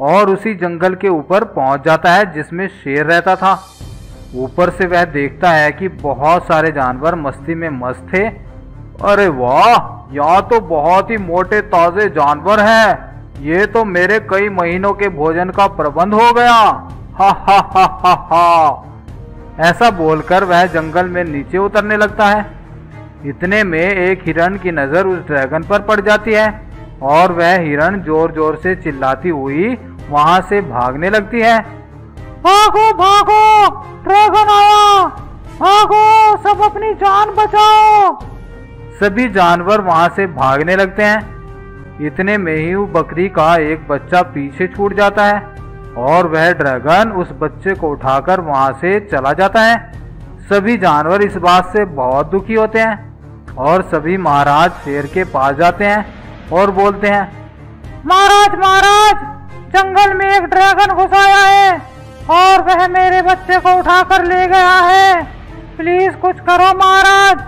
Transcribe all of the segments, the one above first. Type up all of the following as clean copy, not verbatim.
और उसी जंगल के ऊपर पहुंच जाता है जिसमें शेर रहता था। ऊपर से वह देखता है कि बहुत सारे जानवर मस्ती में मस्त थे। अरे वाह, यहाँ तो बहुत ही मोटे ताजे जानवर हैं। ये तो मेरे कई महीनों के भोजन का प्रबंध हो गया। हा हा हा हा हा। ऐसा बोलकर वह जंगल में नीचे उतरने लगता है। इतने में एक हिरण की नजर उस ड्रैगन पर पड़ जाती है और वह हिरण जोर जोर से चिल्लाती हुई वहां से भागने लगती है। भागो भागो, ड्रैगन आया, भागो, सब अपनी जान बचाओ। सभी जानवर वहां से भागने लगते हैं। इतने में ही बकरी का एक बच्चा पीछे छूट जाता है और वह ड्रैगन उस बच्चे को उठाकर वहां से चला जाता है। सभी जानवर इस बात से बहुत दुखी होते हैं और सभी महाराज शेर के पास जाते हैं और बोलते हैं, महाराज महाराज, जंगल में एक ड्रैगन घुस आया है और वह मेरे बच्चे को उठाकर ले गया है। प्लीज कुछ करो महाराज।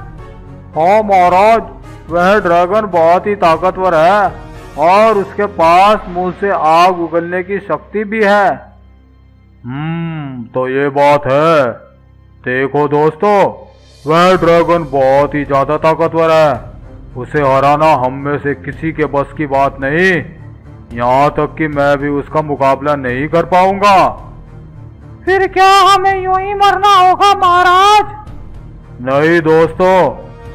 हाँ महाराज, वह ड्रैगन बहुत ही ताकतवर है और उसके पास मुंह से आग उगलने की शक्ति भी है। तो ये बात है। देखो दोस्तों, वह ड्रैगन बहुत ही ज्यादा ताकतवर है। उसे हराना हम में से किसी के बस की बात नहीं। यहाँ तक कि मैं भी उसका मुकाबला नहीं कर पाऊंगा। फिर क्या हमें यूं ही मरना होगा महाराज? नहीं दोस्तों,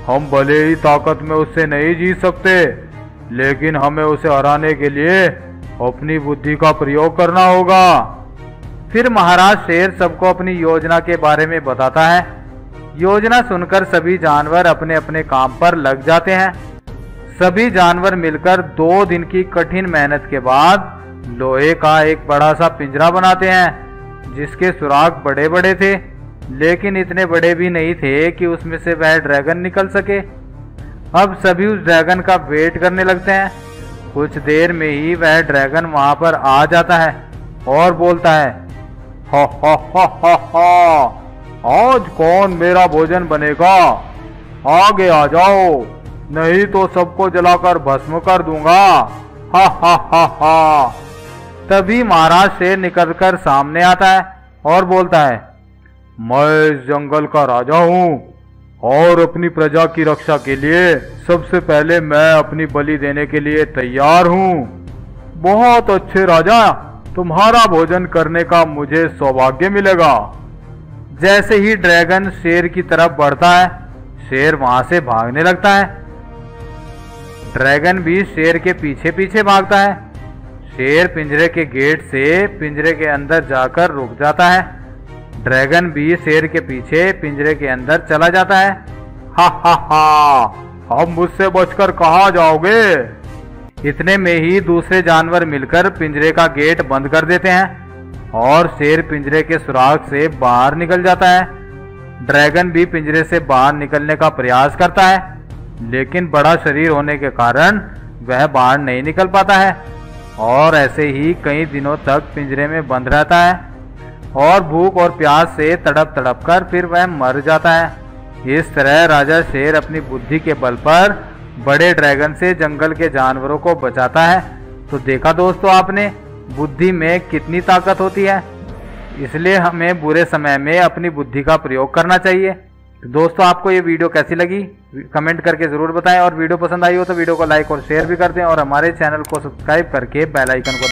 हम भले ही ताकत में उससे नहीं जीत सकते, लेकिन हमें उसे हराने के लिए अपनी बुद्धि का प्रयोग करना होगा। फिर महाराज शेर सबको अपनी योजना के बारे में बताता है। योजना सुनकर सभी जानवर अपने अपने काम पर लग जाते हैं। सभी जानवर मिलकर 2 दिन की कठिन मेहनत के बाद लोहे का एक बड़ा सा पिंजरा बनाते हैं जिसके सुराख बड़े बड़े थे, लेकिन इतने बड़े भी नहीं थे कि उसमें से वह ड्रैगन निकल सके। अब सभी उस ड्रैगन का वेट करने लगते हैं। कुछ देर में ही वह ड्रैगन वहां पर आ जाता है और बोलता है, हा हा हा हा हा, आज कौन मेरा भोजन बनेगा? आगे आ जाओ, नहीं तो सबको जलाकर भस्म कर दूंगा। हा हा हा हा। तभी महाराज शेर निकलकर सामने आता है और बोलता है, मैं इस जंगल का राजा हूँ और अपनी प्रजा की रक्षा के लिए सबसे पहले मैं अपनी बलि देने के लिए तैयार हूँ। बहुत अच्छे राजा, तुम्हारा भोजन करने का मुझे सौभाग्य मिलेगा। जैसे ही ड्रैगन शेर की तरफ बढ़ता है, शेर वहां से भागने लगता है। ड्रैगन भी शेर के पीछे पीछे भागता है। शेर पिंजरे के गेट से पिंजरे के अंदर जाकर रुक जाता है। ड्रैगन भी शेर के पीछे पिंजरे के अंदर चला जाता है। हा हा हा, अब मुझसे बचकर कहाँ जाओगे? इतने में ही दूसरे जानवर मिलकर पिंजरे का गेट बंद कर देते हैं और शेर पिंजरे के सुराख से बाहर निकल जाता है। ड्रैगन भी पिंजरे से बाहर निकलने का प्रयास करता है, लेकिन बड़ा शरीर होने के कारण वह बाहर नहीं निकल पाता है और ऐसे ही कई दिनों तक पिंजरे में बंद रहता है और भूख और प्यास से तड़प तड़प कर फिर वह मर जाता है। इस तरह राजा शेर अपनी बुद्धि के बल पर बड़े ड्रैगन से जंगल के जानवरों को बचाता है। तो देखा दोस्तों आपने, बुद्धि में कितनी ताकत होती है। इसलिए हमें बुरे समय में अपनी बुद्धि का प्रयोग करना चाहिए। तो दोस्तों, आपको ये वीडियो कैसी लगी कमेंट करके ज़रूर बताएं और वीडियो पसंद आई हो तो वीडियो को लाइक और शेयर भी कर दें और हमारे चैनल को सब्सक्राइब करके बेल आइकन को